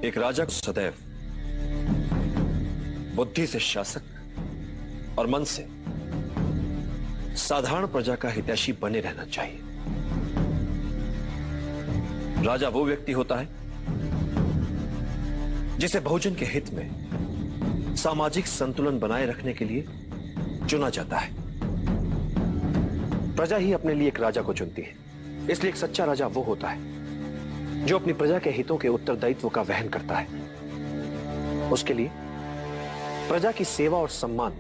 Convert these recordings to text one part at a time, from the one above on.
एक राजा को सदैव बुद्धि से शासक और मन से साधारण प्रजा का हितैषी बने रहना चाहिए। राजा वो व्यक्ति होता है जिसे बहुजन के हित में सामाजिक संतुलन बनाए रखने के लिए चुना जाता है। प्रजा ही अपने लिए एक राजा को चुनती है, इसलिए एक सच्चा राजा वो होता है जो अपनी प्रजा के हितों के उत्तरदायित्व का वहन करता है। उसके लिए प्रजा की सेवा और सम्मान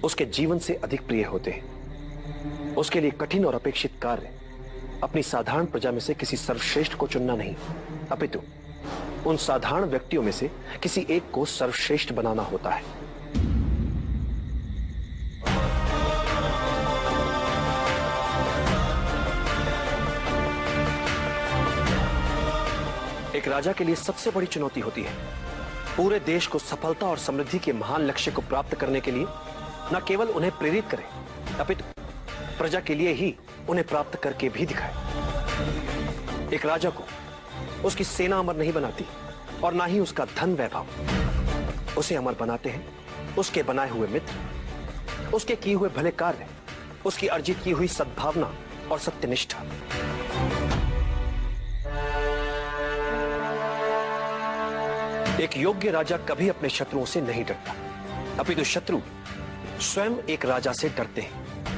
उसके जीवन से अधिक प्रिय होते हैं। उसके लिए कठिन और अपेक्षित कार्य अपनी साधारण प्रजा में से किसी सर्वश्रेष्ठ को चुनना नहीं, अपितु उन साधारण व्यक्तियों में से किसी एक को सर्वश्रेष्ठ बनाना होता है। एक राजा के लिए सबसे बड़ी चुनौती होती है पूरे देश को सफलता और समृद्धि के महान लक्ष्य को प्राप्त करने के लिए न केवल उन्हें प्रेरित करे, अपितु प्रजा के लिए ही उन्हें प्राप्त करके भी दिखाए। एक राजा को उसकी सेना अमर नहीं बनाती और ना ही उसका धन वैभव। उसे अमर बनाते हैं उसके बनाए हुए मित्र, उसके किए हुए भले कार्य, उसकी अर्जित की हुई सद्भावना और सत्यनिष्ठा। एक योग्य राजा कभी अपने शत्रुओं से नहीं डरता, अपितु शत्रु स्वयं एक राजा से डरते हैं।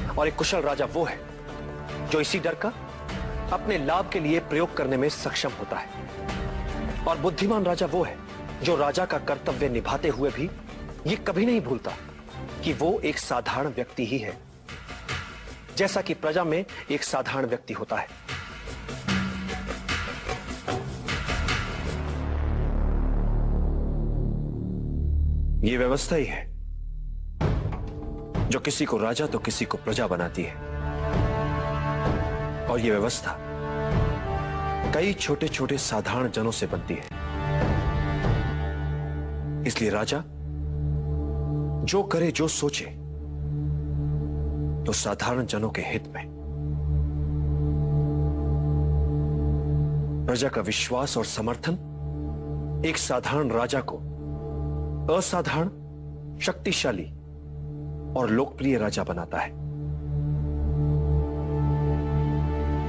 और एक कुशल राजा वो है जो इसी डर का अपने लाभ के लिए प्रयोग करने में सक्षम होता है। और बुद्धिमान राजा वो है जो राजा का कर्तव्य निभाते हुए भी ये कभी नहीं भूलता कि वो एक साधारण व्यक्ति ही है, जैसा कि प्रजा में एक साधारण व्यक्ति होता है। ये व्यवस्था ही है जो किसी को राजा तो किसी को प्रजा बनाती है। और ये व्यवस्था कई छोटे छोटे साधारण जनों से बनती है। इसलिए राजा जो करे जो सोचे तो साधारण जनों के हित में। प्रजा का विश्वास और समर्थन एक साधारण राजा को असाधारण, शक्तिशाली और लोकप्रिय राजा बनाता है।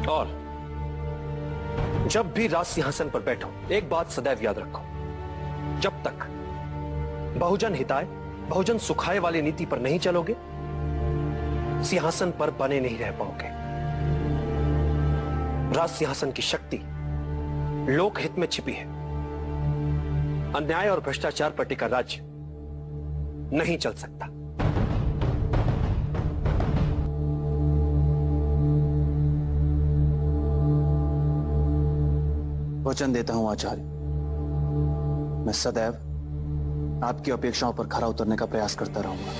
और जब भी राज सिंहासन पर बैठो, एक बात सदैव याद रखो, जब तक बहुजन हिताय बहुजन सुखाय वाली नीति पर नहीं चलोगे, सिंहासन पर बने नहीं रह पाओगे। राज सिंहासन की शक्ति लोकहित में छिपी है। अन्याय और भ्रष्टाचार पर टिका राज्य नहीं चल सकता। वचन देता हूं आचार्य, मैं सदैव आपकी अपेक्षाओं पर खरा उतरने का प्रयास करता रहूंगा।